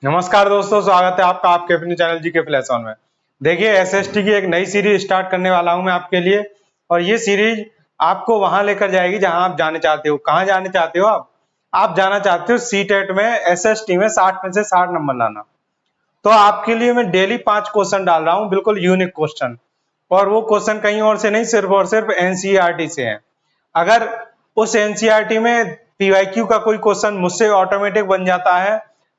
नमस्कार दोस्तों, स्वागत है आपका आपके अपने चैनल जी के फ्लैश ऑन में। देखिए, आपका आपके अपने चैनल जी के फ्लैश ऑन में। देखिए, एसएसटी की एक नई सीरीज स्टार्ट करने वाला हूं मैं आपके लिए। और ये सीरीज आपको वहां लेकर जाएगी जहां आप जाने चाहते हो। कहां जाने चाहते हो आप जाना चाहते हो सीटेट में, एसएसटी में 60 में से 60 नंबर लाना। तो आपके लिए मैं डेली 5 क्वेश्चन डाल रहा हूँ, बिल्कुल यूनिक क्वेश्चन। और वो क्वेश्चन कहीं और से नहीं, सिर्फ और सिर्फ एनसीईआरटी से है। अगर उस एनसीईआरटी में पीवाईक्यू का कोई क्वेश्चन मुझसे ऑटोमेटिक बन जाता है,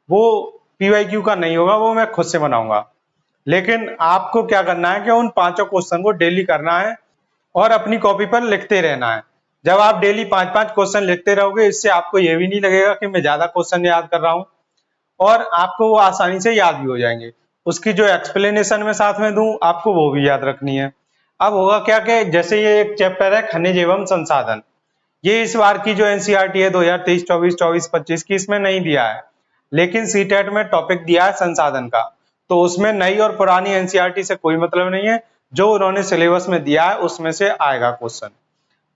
वो पीवाईक्यू का नहीं होगा, वो मैं खुद से बनाऊंगा। लेकिन आपको क्या करना है कि उन पांचों क्वेश्चन को डेली करना है और अपनी कॉपी पर लिखते रहना है। जब आप डेली 5-5 क्वेश्चन लिखते रहोगे, इससे आपको ये भी नहीं लगेगा कि मैं ज्यादा क्वेश्चन याद कर रहा हूँ, और आपको वो आसानी से याद भी हो जाएंगे। उसकी जो एक्सप्लेनेशन में साथ में दूं, आपको वो भी याद रखनी है। अब होगा क्या कि जैसे ये एक चैप्टर है खनिज एवं संसाधन, ये इस बार की जो एनसीईआरटी है 2023-24, 24-25 की, इसमें नहीं दिया है। लेकिन सीटेट में टॉपिक दिया है संसाधन का। तो उसमें नई और पुरानी एनसीईआरटी से कोई मतलब नहीं है, जो उन्होंने सिलेबस में दिया है उसमें से आएगा क्वेश्चन।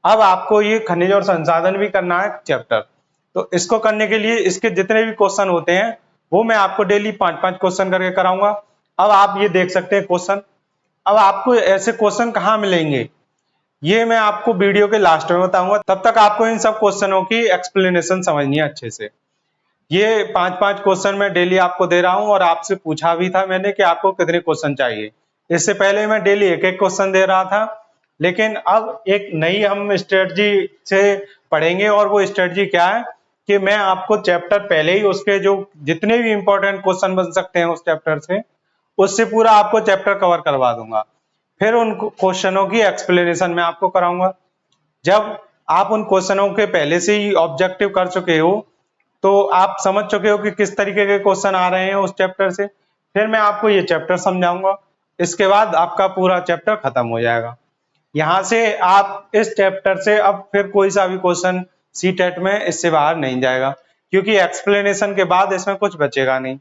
अब आपको ये खनिज और संसाधन भी करना है चैप्टर। तो इसको करने के लिए इसके जितने भी क्वेश्चन होते हैं, वो मैं आपको डेली 5-5 क्वेश्चन करके कराऊंगा। अब आप ये देख सकते हैं क्वेश्चन। अब आपको ऐसे क्वेश्चन कहाँ मिलेंगे, ये मैं आपको वीडियो के लास्ट में बताऊंगा। तब तक आपको इन सब क्वेश्चनों की एक्सप्लेनेशन समझनी है अच्छे से। ये 5-5 क्वेश्चन मैं डेली आपको दे रहा हूं, और आपसे पूछा भी था मैंने कि आपको कितने क्वेश्चन चाहिए। इससे पहले मैं डेली एक एक क्वेश्चन दे रहा था, लेकिन अब एक नई हम स्ट्रेटजी से पढ़ेंगे। और वो स्ट्रेटजी क्या है कि मैं आपको चैप्टर पहले ही उसके जो जितने भी इंपॉर्टेंट क्वेश्चन बन सकते हैं उस चैप्टर से, उससे पूरा आपको चैप्टर कवर करवा दूंगा। फिर उन क्वेश्चनों की एक्सप्लेनेशन में आपको कराऊंगा। जब आप उन क्वेश्चनों के पहले से ही ऑब्जेक्टिव कर चुके हो, तो आप समझ चुके हो कि किस तरीके के क्वेश्चन आ रहे हैं उस चैप्टर से, फिर मैं आपको ये चैप्टर समझाऊंगा। इसके बाद आपका पूरा चैप्टर खत्म हो जाएगा। यहां से आप इस चैप्टर से अब फिर कोई सा भी क्वेश्चन सीटेट में इससे बाहर नहीं जाएगा, क्योंकि एक्सप्लेनेशन के बाद इसमें कुछ बचेगा नहीं।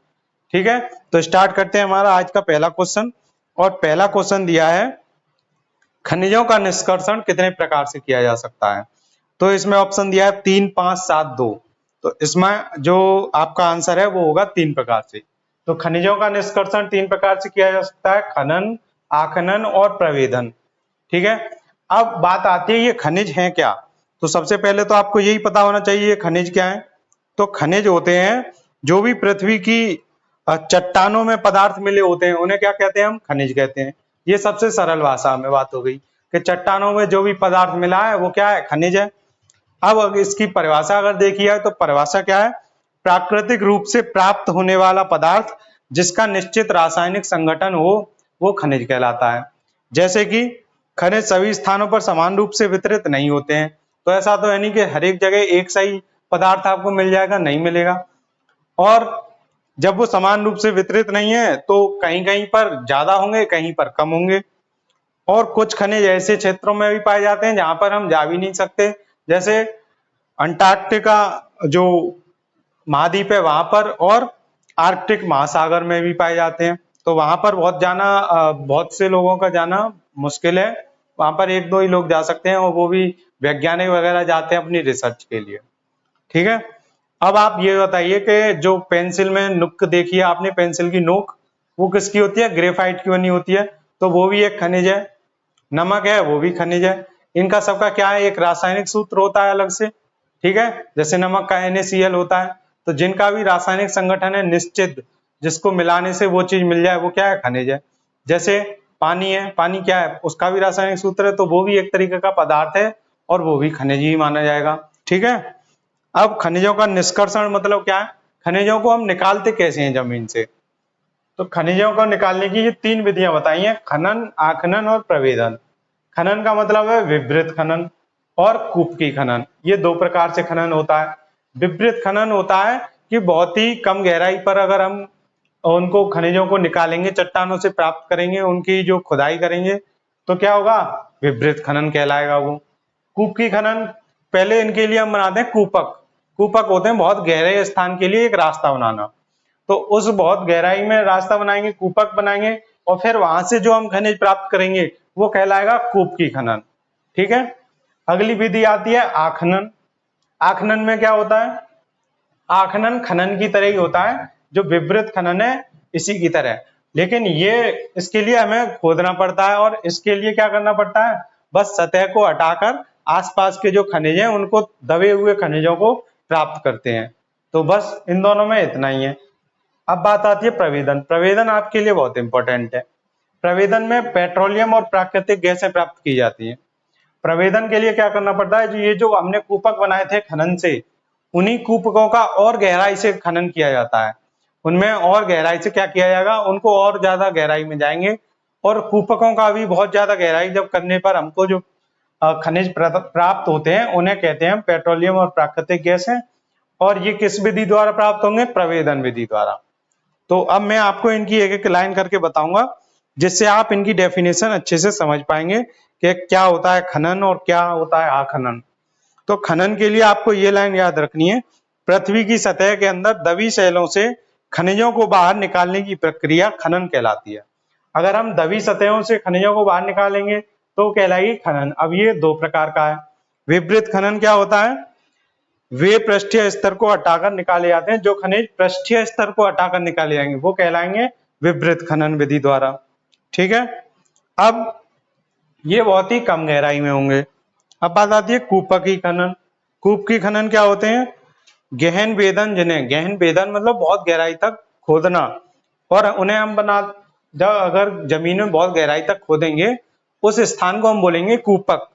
ठीक है, तो स्टार्ट करते हैं हमारा आज का पहला क्वेश्चन। और पहला क्वेश्चन दिया है, खनिजों का निष्कर्षण कितने प्रकार से किया जा सकता है। तो इसमें ऑप्शन दिया है 3, 5, 7, 2। तो इसमें जो आपका आंसर है वो होगा 3 प्रकार से। तो खनिजों का निष्कर्षण 3 प्रकार से किया जा सकता है, खनन, आखनन और प्रवेदन। ठीक है, अब बात आती है ये खनिज है क्या। तो सबसे पहले तो आपको यही पता होना चाहिए ये खनिज क्या है। तो खनिज होते हैं जो भी पृथ्वी की चट्टानों में पदार्थ मिले होते हैं, उन्हें क्या कहते हैं, हम खनिज कहते हैं। ये सबसे सरल भाषा में बात हो गई कि चट्टानों में जो भी पदार्थ मिला है वो क्या है, खनिज है। अब अगर इसकी परिभाषा अगर देखी जाए तो परिभाषा क्या है, प्राकृतिक रूप से प्राप्त होने वाला पदार्थ जिसका निश्चित रासायनिक संगठन हो, वो खनिज कहलाता है। जैसे कि खनिज सभी स्थानों पर समान रूप से वितरित नहीं होते हैं। तो ऐसा तो है नहीं कि हर एक जगह एक सही पदार्थ आपको मिल जाएगा, नहीं मिलेगा। और जब वो समान रूप से वितरित नहीं है तो कहीं कहीं पर ज्यादा होंगे, कहीं पर कम होंगे। और कुछ खनिज ऐसे क्षेत्रों में भी पाए जाते हैं जहां पर हम जा भी नहीं सकते, जैसे अंटार्कटिका जो महाद्वीप है वहां पर, और आर्कटिक महासागर में भी पाए जाते हैं। तो वहां पर बहुत से लोगों का जाना मुश्किल है। वहां पर एक दो ही लोग जा सकते हैं, और वो भी वैज्ञानिक वगैरह जाते हैं अपनी रिसर्च के लिए। ठीक है, अब आप ये बताइए कि जो पेंसिल में नुक देखी है आपने, पेंसिल की नोक, वो किसकी होती है, ग्रेफाइट की बनी होती है। तो वो भी एक खनिज है। नमक है, वो भी खनिज है। इनका सबका क्या है, एक रासायनिक सूत्र होता है अलग से। ठीक है, जैसे नमक का NaCl होता है। तो जिनका भी रासायनिक संगठन है निश्चित, जिसको मिलाने से वो चीज मिल जाए, वो क्या है, खनिज है। जैसे पानी है, पानी क्या है, उसका भी रासायनिक सूत्र है, तो वो भी एक तरीके का पदार्थ है, और वो भी खनिज ही माना जाएगा। ठीक है, अब खनिजों का निष्कर्षण मतलब क्या है, खनिजों को हम निकालते कैसे हैं जमीन से। तो खनिजों को निकालने की ये 3 विधियां बताई हैं, खनन, आखनन और प्रवेदन। खनन का मतलब है विवृत खनन, और कूपकी खनन। ये 2 प्रकार से खनन होता है। विवृत खनन होता है कि बहुत ही कम गहराई पर अगर हम उनको खनिजों को निकालेंगे, चट्टानों से प्राप्त करेंगे, उनकी जो खुदाई करेंगे, तो क्या होगा, विवृत खनन कहलाएगा वो। कूपकी खनन, पहले इनके लिए हम बनाते हैं कूपक। कूपक होते हैं बहुत गहरे स्थान के लिए एक रास्ता बनाना। तो उस बहुत गहराई में रास्ता बनाएंगे, कूपक बनाएंगे, और फिर वहां से जो हम खनिज प्राप्त करेंगे वो कहलाएगा कूपकी खनन। ठीक है, अगली विधि आती है आखनन। आखनन में क्या होता है, आखनन खनन की तरह ही होता है, जो विवृत खनन है इसी की तरह। लेकिन ये इसके लिए हमें खोदना पड़ता है और इसके लिए क्या करना पड़ता है, बस सतह को हटाकर आसपास के जो खनिज हैं उनको, दबे हुए खनिजों को प्राप्त करते हैं। तो बस इन दोनों में इतना ही है। अब बात आती है प्रवेदन। प्रवेदन आपके लिए बहुत इंपॉर्टेंट है। प्रवेदन में पेट्रोलियम और प्राकृतिक गैसें प्राप्त की जाती हैं। प्रवेदन के लिए क्या करना पड़ता है, ये जो हमने कूपक बनाए थे खनन से, उन्हीं कूपकों का और गहराई से खनन किया जाता है। उनमें और गहराई से क्या किया जाएगा, उनको और ज्यादा गहराई में जाएंगे और कूपकों का भी बहुत ज्यादा गहराई जब करने पर हमको जो खनिज प्राप्त होते हैं उन्हें कहते हैं पेट्रोलियम और प्राकृतिक गैस हैं। और ये किस विधि द्वारा प्राप्त होंगे, प्रवेदन विधि द्वारा। तो अब मैं आपको इनकी एक एक लाइन करके बताऊंगा जिससे आप इनकी डेफिनेशन अच्छे से समझ पाएंगे कि क्या होता है खनन और क्या होता है आखनन। तो खनन के लिए आपको ये लाइन याद रखनी है, पृथ्वी की सतह के अंदर दबी शैलों से खनिजों को बाहर निकालने की प्रक्रिया खनन कहलाती है। अगर हम दबी सतहों से खनिजों को बाहर निकालेंगे तो कहलाएगी खनन। अब ये दो प्रकार का है। विपरीत खनन क्या होता है, वे पृष्ठीय स्तर को हटाकर निकाले जाते हैं, जो खनिज पृष्ठीय स्तर को हटाकर निकाले जाएंगे वो कहलाएंगे विपरीत खनन विधि द्वारा। ठीक है, अब ये बहुत ही कम गहराई में होंगे। अब बात आती है कूपकी खनन। कूपकी खनन क्या होते हैं, गहन वेदन, जिन्हें गहन वेदन मतलब बहुत गहराई तक खोदना, और उन्हें हम जब अगर जमीन में बहुत गहराई तक खोदेंगे उस स्थान को हम बोलेंगे कूपक।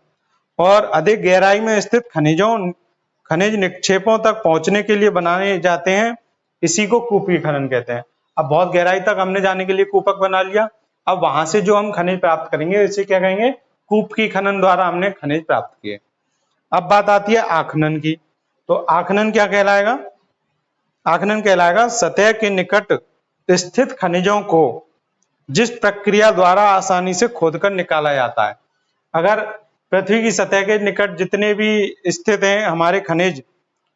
और अधिक गहराई में स्थित खनिज निक्षेपों तक पहुंचने के लिए बनाए जाते हैं, इसी को कूपकी खनन कहते हैं। अब बहुत गहराई तक हमने जाने के लिए कूपक बना लिया, अब वहां से जो हम खनिज प्राप्त करेंगे इसे क्या कहेंगे, कूपकी खनन द्वारा हमने खनिज प्राप्त किए। अब बात आती है आखनन की। तो आखनन क्या कहलाएगा, आखनन कहलाएगा सतह के निकट स्थित खनिजों को जिस प्रक्रिया द्वारा आसानी से खोदकर निकाला जाता है। अगर पृथ्वी की सतह के निकट जितने भी स्थित हैं हमारे खनिज,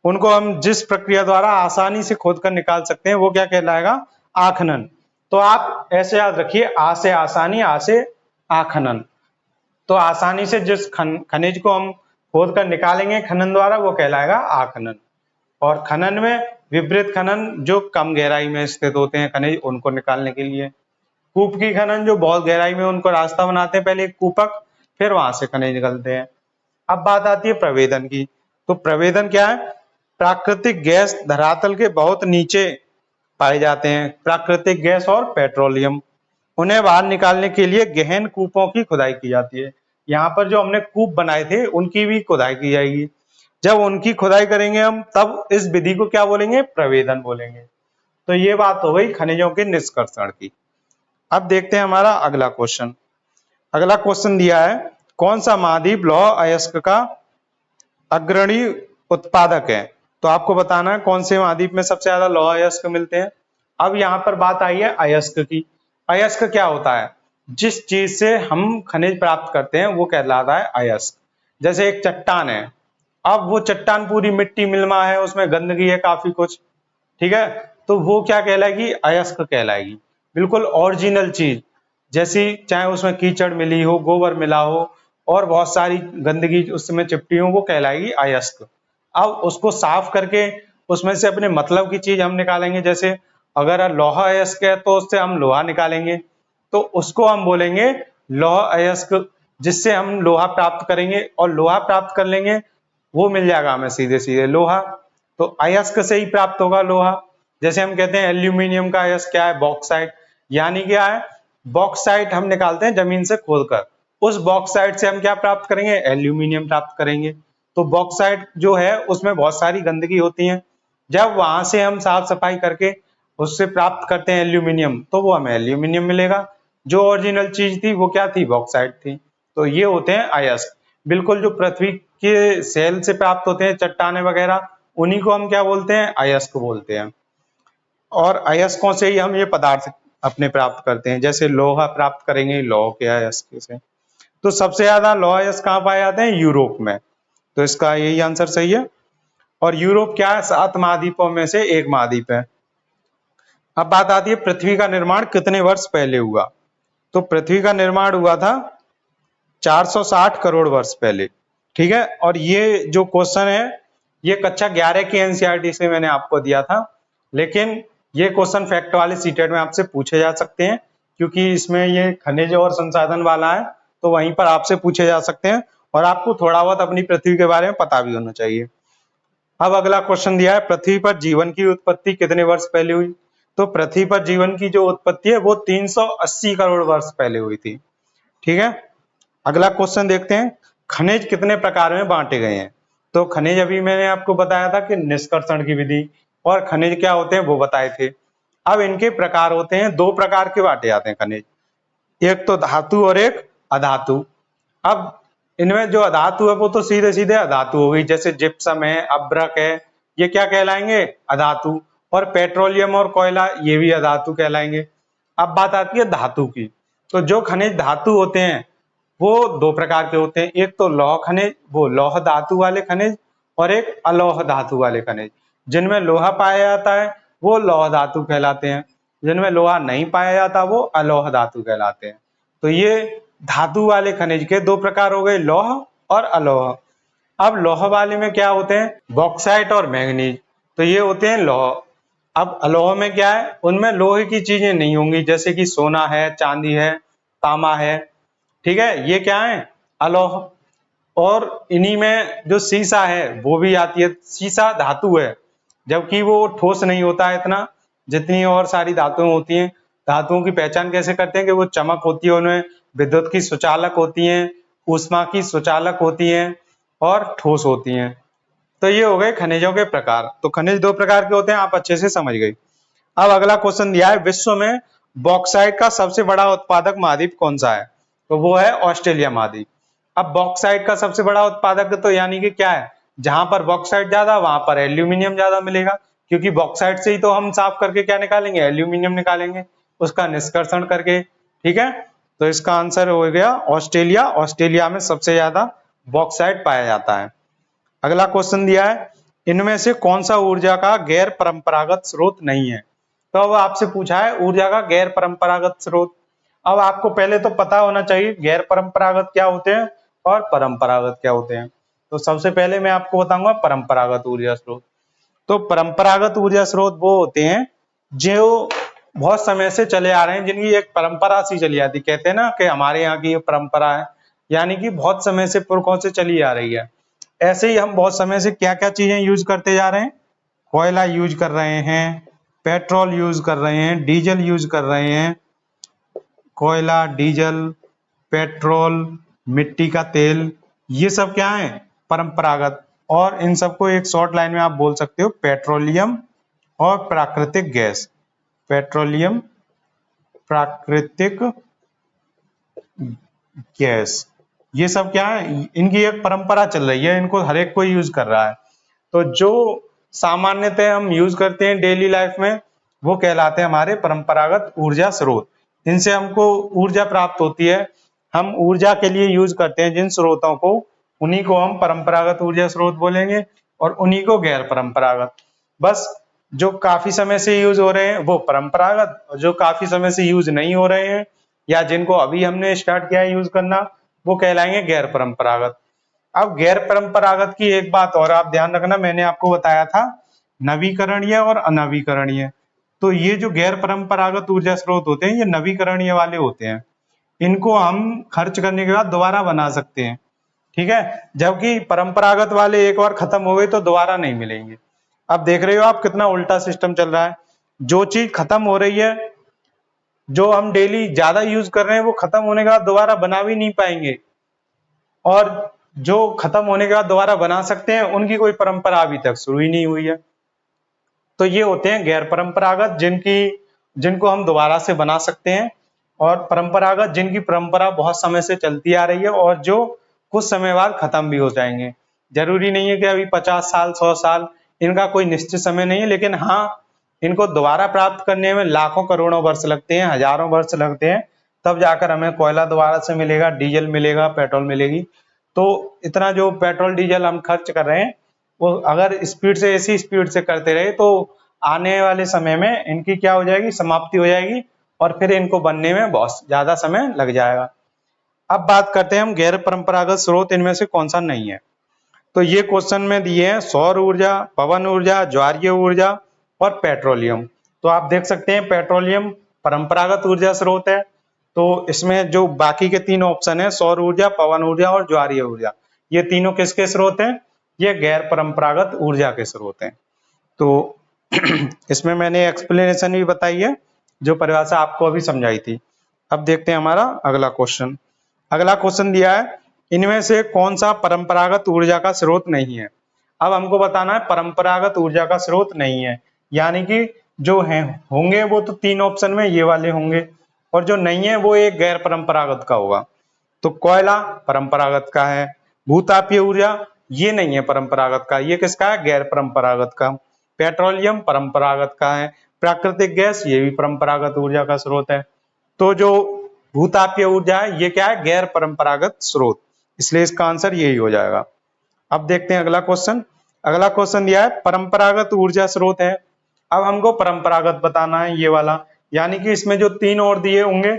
उनको हम जिस प्रक्रिया द्वारा आसानी से खोदकर निकाल सकते हैं वो क्या कहलाएगा, आखनन। तो आप ऐसे याद रखिए, आ से आसानी, आ से आखनन। तो आसानी से जिस खनिज को हम खोद कर निकालेंगे खनन द्वारा वो कहलाएगा आखनन। और खनन में विपरीत खनन जो कम गहराई में स्थित होते हैं खनिज उनको निकालने के लिए। कूपकी खनन जो बहुत गहराई में उनको रास्ता बनाते हैं, पहले कूपक फिर वहां से खनिज निकलते हैं। अब बात आती है प्रवेदन की। तो प्रवेदन क्या है, प्राकृतिक गैस धरातल के बहुत नीचे पाए जाते हैं, प्राकृतिक गैस और पेट्रोलियम, उन्हें बाहर निकालने के लिए गहन कूपों की खुदाई की जाती है। यहाँ पर जो हमने कूप बनाए थे उनकी भी खुदाई की जाएगी। जब उनकी खुदाई करेंगे हम तब इस विधि को क्या बोलेंगे, प्रवेदन बोलेंगे। तो ये बात हो गई खनिजों के निष्कर्षण की। अब देखते हैं हमारा अगला क्वेश्चन। अगला क्वेश्चन दिया है, कौन सा महाद्वीप लौह अयस्क का अग्रणी उत्पादक है। तो आपको बताना है कौन से महाद्वीप में सबसे ज्यादा लौह अयस्क मिलते हैं। अब यहाँ पर बात आई है अयस्क की। अयस्क क्या होता है, जिस चीज से हम खनिज प्राप्त करते हैं वो कहलाता है अयस्क। जैसे एक चट्टान है, अब वो चट्टान पूरी मिट्टी मिलमा है, उसमें गंदगी है काफी कुछ, ठीक है, तो वो क्या कहलाएगी, अयस्क कहलाएगी। बिल्कुल ओरिजिनल चीज, जैसी चाहे उसमें कीचड़ मिली हो, गोबर मिला हो और बहुत सारी गंदगी उसमें चिपटी हो, वो कहलाएगी अयस्क। अब उसको साफ करके उसमें से अपने मतलब की चीज हम निकालेंगे। जैसे अगर लोहा अयस्क है तो उससे हम लोहा निकालेंगे, तो उसको हम बोलेंगे लोह अयस्क, जिससे हम लोहा प्राप्त करेंगे और लोहा प्राप्त कर लेंगे वो मिल जाएगा हमें सीधे सीधे लोहा। तो अयस्क से ही प्राप्त होगा लोहा। जैसे हम कहते हैं एल्यूमिनियम का अयस्क क्या है, बॉक्साइट, यानी क्या है, बॉक्साइट हम निकालते हैं जमीन से खोदकर, उस बॉक्साइट से हम क्या प्राप्त करेंगे, एल्यूमिनियम प्राप्त करेंगे। तो बॉक्साइट जो है उसमें बहुत सारी गंदगी होती है, जब वहां से हम साफ सफाई करके उससे प्राप्त करते हैं एल्यूमिनियम, तो वो हमें एल्यूमिनियम मिलेगा। जो ओरिजिनल चीज थी वो क्या थी, बॉक्साइट थी। तो ये होते हैं अयस्क। बिल्कुल जो पृथ्वी के सेल से प्राप्त होते हैं, चट्टाने वगैरह, उन्हीं को हम क्या बोलते हैं, अयस्क बोलते हैं। और अयस्कों से ही हम ये पदार्थ अपने प्राप्त करते हैं। जैसे लोहा प्राप्त करेंगे लौह के अयस्क से। तो सबसे ज्यादा लौह अयस्क कहाँ पाए जाते हैं, यूरोप में। तो इसका यही आंसर सही है। और यूरोप क्या है, 7 महाद्वीपों में से एक महाद्वीप है। अब बात आती है पृथ्वी का निर्माण कितने वर्ष पहले हुआ। तो पृथ्वी का निर्माण हुआ था 460 करोड़ वर्ष पहले, ठीक है। और ये जो क्वेश्चन है ये कक्षा 11 की एनसीईआरटी से मैंने आपको दिया था, लेकिन ये क्वेश्चन फैक्ट वाले सीटेट में आपसे पूछे जा सकते हैं, क्योंकि इसमें ये खनिज और संसाधन वाला है, तो वहीं पर आपसे पूछे जा सकते हैं और आपको थोड़ा बहुत अपनी पृथ्वी के बारे में पता भी होना चाहिए। अब अगला क्वेश्चन दिया है, पृथ्वी पर जीवन की उत्पत्ति कितने वर्ष पहले हुई? तो पृथ्वी पर जीवन की जो उत्पत्ति है वो 380 करोड़ वर्ष पहले हुई थी। ठीक है, अगला क्वेश्चन देखते हैं, खनिज कितने प्रकार में बांटे गए हैं? तो खनिज अभी मैंने आपको बताया था कि निष्कर्षण की विधि और खनिज क्या होते हैं वो बताए थे। अब इनके प्रकार होते हैं, दो प्रकार के बांटे जाते हैं खनिज, एक तो धातु और एक अधातु। अब इनमें जो अधातु है वो तो सीधे सीधे अधातु हो गई, जैसे जिप्सम है, अभ्रक है, ये क्या कहलाएंगे? अधातु। और पेट्रोलियम और कोयला ये भी अधातु कहलाएंगे। अब बात आती है धातु की, तो जो खनिज धातु होते हैं वो दो प्रकार के होते हैं, एक तो लौह खनिज, वो लौह धातु वाले खनिज, और एक अलौह धातु वाले खनिज। जिनमें लोहा पाया जाता है वो लौह धातु कहलाते हैं, जिनमें लोहा नहीं पाया जाता वो अलौह धातु कहलाते हैं। तो ये धातु वाले खनिज के दो प्रकार हो गए, लौह और अलौह। अब लौह वाले में क्या होते हैं? बॉक्साइट और मैंगनीज, तो ये होते हैं लौह। अब अलोह में क्या है? उनमें लोहे की चीजें नहीं होंगी, जैसे कि सोना है, चांदी है, तांबा है। ठीक है, ये क्या है? अलोह। और इन्हीं में जो सीसा है वो भी आती है। सीसा धातु है, जबकि वो ठोस नहीं होता है इतना जितनी और सारी धातुएं होती हैं। धातुओं की पहचान कैसे करते हैं कि वो चमक होती है, उनमें विद्युत की सुचालक होती हैं, ऊष्मा की सुचालक होती हैं और ठोस होती हैं। तो ये हो गए खनिजों के प्रकार। तो खनिज दो प्रकार के होते हैं, आप अच्छे से समझ गए। अब अगला क्वेश्चन दिया है, विश्व में बॉक्साइट का सबसे बड़ा उत्पादक महाद्वीप कौन सा है? तो वो है ऑस्ट्रेलिया महाद्वीप। अब बॉक्साइट का सबसे बड़ा उत्पादक तो यानी कि क्या है? जहां पर बॉक्साइट ज्यादा वहां पर एल्यूमिनियम ज्यादा मिलेगा, क्योंकि बॉक्साइट से ही तो हम साफ करके क्या निकालेंगे? एल्यूमिनियम निकालेंगे, उसका निष्कर्षण करके। ठीक है, तो इसका आंसर हो गया ऑस्ट्रेलिया। ऑस्ट्रेलिया में सबसे ज्यादा बॉक्साइट पाया जाता है। अगला क्वेश्चन दिया है, इनमें से कौन सा ऊर्जा का गैर परंपरागत स्रोत नहीं है? तो अब आपसे पूछा है ऊर्जा का गैर परंपरागत स्रोत। अब आपको पहले तो पता होना चाहिए गैर परंपरागत क्या होते हैं और परंपरागत क्या होते हैं। तो सबसे पहले मैं आपको बताऊंगा परंपरागत ऊर्जा स्रोत। तो परंपरागत ऊर्जा स्रोत वो होते हैं जो बहुत समय से चले आ रहे हैं, जिनकी एक परंपरा सी चली आती। कहते हैं ना कि हमारे यहाँ की ये परंपरा है, यानी कि बहुत समय से पुरखों से चली आ रही है। ऐसे ही हम बहुत समय से क्या क्या चीजें यूज करते जा रहे हैं? कोयला यूज कर रहे हैं, पेट्रोल यूज कर रहे हैं, डीजल यूज कर रहे हैं। कोयला, डीजल, पेट्रोल, मिट्टी का तेल, ये सब क्या है? परंपरागत। और इन सबको एक शॉर्ट लाइन में आप बोल सकते हो पेट्रोलियम और प्राकृतिक गैस। पेट्रोलियम, प्राकृतिक गैस, ये सब क्या है? इनकी एक परंपरा चल रही है, इनको हर एक कोई यूज कर रहा है। तो जो सामान्यतः हम यूज करते हैं डेली लाइफ में वो कहलाते हैं हमारे परंपरागत ऊर्जा स्रोत। इनसे हमको ऊर्जा प्राप्त होती है, हम ऊर्जा के लिए यूज करते हैं जिन स्रोतों को, उन्हीं को हम परंपरागत ऊर्जा स्रोत बोलेंगे और उन्हीं को गैर परंपरागत। बस जो काफी समय से यूज हो रहे हैं वो परंपरागत, और जो काफी समय से यूज नहीं हो रहे हैं या जिनको अभी हमने स्टार्ट किया है यूज करना वो कहलाएंगे गैर परंपरागत। अब गैर परंपरागत की एक बात और आप ध्यान रखना, मैंने आपको बताया था नवीकरणीय और अनवीकरणीय। तो ये जो गैर परंपरागत ऊर्जा स्रोत होते हैं ये नवीकरणीय वाले होते हैं, इनको हम खर्च करने के बाद दोबारा बना सकते हैं। ठीक है, जबकि परंपरागत वाले एक बार खत्म हो गए तो दोबारा नहीं मिलेंगे। अब देख रहे हो आप कितना उल्टा सिस्टम चल रहा है। जो चीज खत्म हो रही है, जो हम डेली ज्यादा यूज कर रहे हैं, वो खत्म होने के बाद दोबारा बना भी नहीं पाएंगे, और जो खत्म होने के बाद दोबारा बना सकते हैं उनकी कोई परंपरा अभी तक शुरू ही नहीं हुई है। तो ये होते हैं गैर परंपरागत, जिनको हम दोबारा से बना सकते हैं, और परंपरागत जिनकी परंपरा बहुत समय से चलती आ रही है और जो कुछ समय बाद खत्म भी हो जाएंगे। जरूरी नहीं है कि अभी 50 साल 100 साल, इनका कोई निश्चित समय नहीं है, लेकिन हाँ इनको दोबारा प्राप्त करने में लाखों करोड़ों वर्ष लगते हैं, हजारों वर्ष लगते हैं, तब जाकर हमें कोयला दोबारा से मिलेगा, डीजल मिलेगा, पेट्रोल मिलेगी। तो इतना जो पेट्रोल डीजल हम खर्च कर रहे हैं वो अगर स्पीड से, ऐसी स्पीड से करते रहे तो आने वाले समय में इनकी क्या हो जाएगी? समाप्ति हो जाएगी, और फिर इनको बनने में बहुत ज्यादा समय लग जाएगा। अब बात करते हैं हम गैर परंपरागत स्रोत इनमें से कौन सा नहीं है। तो ये क्वेश्चन में दिए हैं सौर ऊर्जा, पवन ऊर्जा, ज्वारीय ऊर्जा और पेट्रोलियम। तो आप देख सकते हैं पेट्रोलियम परंपरागत ऊर्जा स्रोत है। तो इसमें जो बाकी के 3 ऑप्शन है, सौर ऊर्जा, पवन ऊर्जा और ज्वारीय ऊर्जा, ये तीनों किसके स्रोत हैं? ये गैर परंपरागत ऊर्जा के स्रोत हैं। तो इसमें मैंने एक्सप्लेनेशन भी बताई है, जो परिभाषा आपको अभी समझाई थी। अब देखते हैं हमारा अगला क्वेश्चन। अगला क्वेश्चन दिया है, इनमें से कौन सा परंपरागत ऊर्जा का स्रोत नहीं है? अब हमको बताना है परंपरागत ऊर्जा का स्रोत नहीं है, यानी कि जो है होंगे वो तो 3 ऑप्शन में ये वाले होंगे, और जो नहीं है वो एक गैर परंपरागत का होगा। तो कोयला परंपरागत का है, भूतापीय ऊर्जा ये नहीं है परंपरागत का, ये किसका है? गैर परंपरागत का। पेट्रोलियम परंपरागत का है, प्राकृतिक गैस ये भी परंपरागत ऊर्जा का स्रोत है। तो जो भूतापीय ऊर्जा है ये क्या है? गैर परंपरागत स्रोत, इसलिए इसका आंसर यही हो जाएगा। अब देखते हैं अगला क्वेश्चन। अगला क्वेश्चन दिया है परंपरागत ऊर्जा स्रोत है। अब हमको परंपरागत बताना है ये वाला, यानी कि इसमें जो 3 और दिए होंगे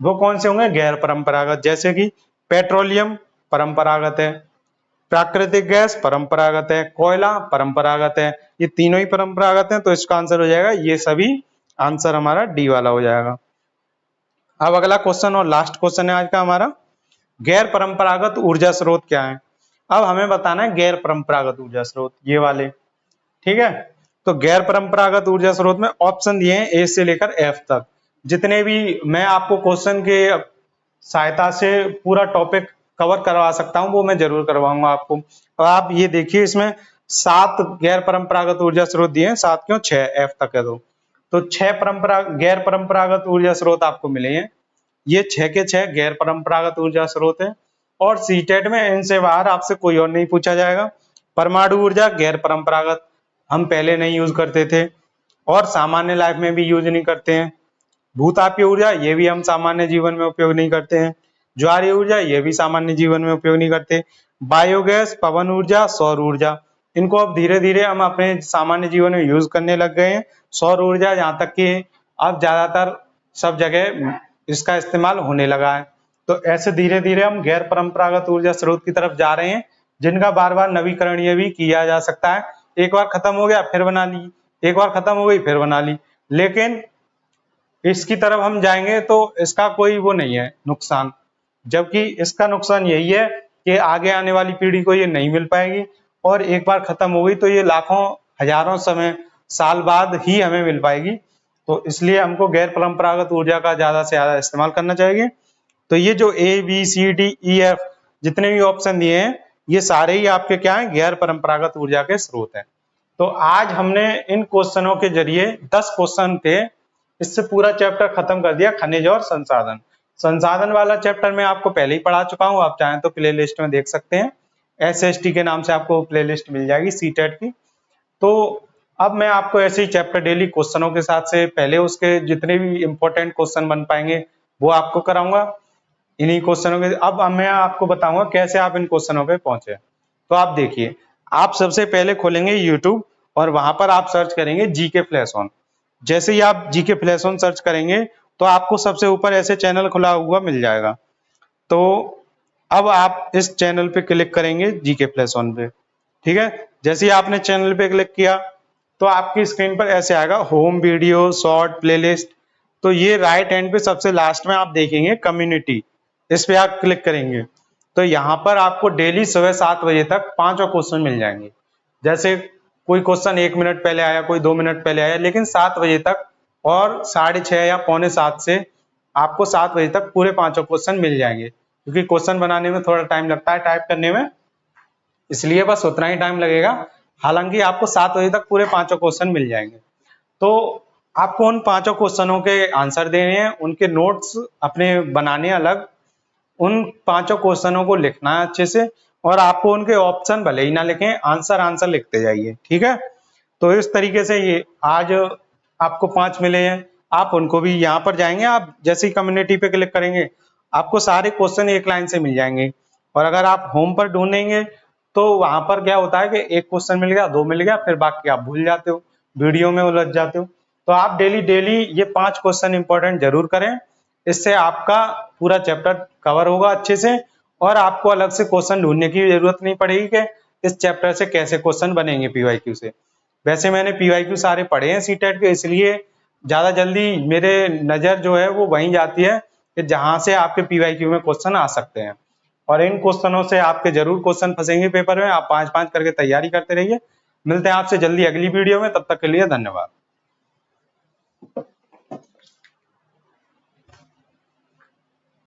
वो कौन से होंगे? गैर परंपरागत, जैसे कि पेट्रोलियम परंपरागत है, प्राकृतिक गैस परंपरागत है, कोयला परंपरागत है, ये तीनों ही परंपरागत हैं। तो इसका आंसर हो जाएगा ये सभी, आंसर हमारा डी वाला हो जाएगा। अब अगला क्वेश्चन और लास्ट क्वेश्चन है आज का हमारा, गैर परंपरागत ऊर्जा स्रोत क्या है? अब हमें बताना है गैर परंपरागत ऊर्जा स्रोत, ये वाले, ठीक है। तो गैर परंपरागत ऊर्जा स्रोत में ऑप्शन दिए हैं ए से लेकर एफ तक। जितने भी मैं आपको क्वेश्चन के सहायता से पूरा टॉपिक कवर करवा सकता हूं वो मैं जरूर करवाऊंगा आपको। और आप ये देखिए इसमें 7 गैर परंपरागत ऊर्जा स्रोत दिए हैं, 7 क्यों 6, एफ तक है तो 6 गैर परंपरागत ऊर्जा स्रोत आपको मिले हैं। ये 6 के 6 गैर परंपरागत ऊर्जा स्रोत है, और सीटेट में इनसे बाहर आपसे कोई और नहीं पूछा जाएगा। परमाणु ऊर्जा गैर परंपरागत, हम पहले नहीं यूज करते थे और सामान्य लाइफ में भी यूज नहीं करते हैं। भूतापीय ऊर्जा ये भी हम सामान्य जीवन में उपयोग नहीं करते हैं। ज्वारीय ऊर्जा ये भी सामान्य जीवन में उपयोग नहीं करते। बायोगैस, पवन ऊर्जा, सौर ऊर्जा, इनको अब धीरे धीरे हम अपने सामान्य जीवन में यूज करने लग गए हैं। सौर ऊर्जा जहाँ तक कि अब ज्यादातर सब जगह इसका इस्तेमाल होने लगा है। तो ऐसे धीरे धीरे हम गैर परंपरागत ऊर्जा स्रोत की तरफ जा रहे हैं, जिनका बार बार नवीकरणीय भी किया जा सकता है। एक बार खत्म हो गया फिर बना ली, एक बार खत्म हो गई फिर बना ली, लेकिन इसकी तरफ हम जाएंगे तो इसका कोई वो नहीं है नुकसान, जबकि इसका नुकसान यही है कि आगे आने वाली पीढ़ी को ये नहीं मिल पाएगी, और एक बार खत्म हो गई तो ये लाखों हजारों साल बाद ही हमें मिल पाएगी। तो इसलिए हमको गैर परंपरागत ऊर्जा का ज्यादा से ज्यादा इस्तेमाल करना चाहिए। तो ये जो A B C D E F जितने भी ऑप्शन दिए हैं ये सारे ही आपके क्या हैं? गैर परंपरागत ऊर्जा के स्रोत हैं। तो आज हमने इन क्वेश्चनों के जरिए 10 क्वेश्चन थे, इससे पूरा चैप्टर खत्म कर दिया, खनिज और संसाधन। संसाधन वाला चैप्टर मैं आपको पहले ही पढ़ा चुका हूं, आप चाहें तो प्ले लिस्ट में देख सकते हैं, SST के नाम से आपको प्ले लिस्ट मिल जाएगी सीटेट की। तो अब मैं आपको ऐसे ही चैप्टर डेली क्वेश्चनों के साथ से पहले उसके जितने भी इंपॉर्टेंट क्वेश्चन बन पाएंगे वो आपको कराऊंगा इन्हीं क्वेश्चनों के। अब मैं आपको बताऊंगा कैसे आप इन क्वेश्चनों पे पहुंचे। तो आप देखिए, आप सबसे पहले खोलेंगे यूट्यूब और वहां पर आप सर्च करेंगे जीके फ्लैश ऑन। जैसे ही आप जीके फ्लैश ऑन सर्च करेंगे तो आपको सबसे ऊपर ऐसे चैनल खुला हुआ मिल जाएगा। तो अब आप इस चैनल पे क्लिक करेंगे जीके फ्लैश ऑन पे, ठीक है। जैसे ही आपने चैनल पे क्लिक किया तो आपकी स्क्रीन पर ऐसे आएगा होम, वीडियो, शॉर्ट, प्लेलिस्ट। तो ये राइट हैंड पे सबसे लास्ट में आप देखेंगे कम्युनिटी, इस पे आप क्लिक करेंगे तो यहाँ पर आपको डेली सुबह 7 बजे तक 5 क्वेश्चन मिल जाएंगे। जैसे कोई क्वेश्चन 1 मिनट पहले आया, कोई 2 मिनट पहले आया, लेकिन 7 बजे तक, और 6:30 या 6:45 से आपको 7 बजे तक पूरे 5 क्वेश्चन मिल जाएंगे। क्योंकि क्वेश्चन बनाने में थोड़ा टाइम लगता है टाइप करने में, इसलिए बस उतना ही टाइम लगेगा। हालांकि आपको 7 बजे तक पूरे 5 क्वेश्चन मिल जाएंगे। तो आपको उन 5 क्वेश्चनों के आंसर देने हैं, उनके नोट्स अपने बनाने अलग, उन 5 क्वेश्चनों को लिखना है अच्छे से, और आपको उनके ऑप्शन भले ही ना लिखें, आंसर लिखते जाइए, ठीक है। तो इस तरीके से ये आज आपको 5 मिले हैं, आप उनको भी यहाँ पर जाएंगे, आप जैसे ही कम्युनिटी पे क्लिक करेंगे आपको सारे क्वेश्चन एक लाइन से मिल जाएंगे। और अगर आप होम पर ढूंढेंगे तो वहां पर क्या होता है कि एक क्वेश्चन मिल गया, 2 मिल गया, फिर बाकी आप भूल जाते हो, वीडियो में उलझ जाते हो। तो आप डेली ये 5 क्वेश्चन इंपॉर्टेंट जरूर करें, इससे आपका पूरा चैप्टर कवर होगा अच्छे से, और आपको अलग से क्वेश्चन ढूंढने की जरूरत नहीं पड़ेगी कि इस चैप्टर से कैसे क्वेश्चन बनेंगे पीवाईक्यू से। वैसे मैंने पीवाईक्यू सारे पढ़े हैं सीटेट के, इसलिए ज्यादा जल्दी मेरे नजर जो है वो वहीं जाती है कि जहां से आपके PYQ में क्वेश्चन आ सकते हैं। और इन क्वेश्चनों से आपके जरूर क्वेश्चन फंसेंगे पेपर में। आप 5-5 करके तैयारी करते रहिए। मिलते हैं आपसे जल्दी अगली वीडियो में, तब तक के लिए धन्यवाद।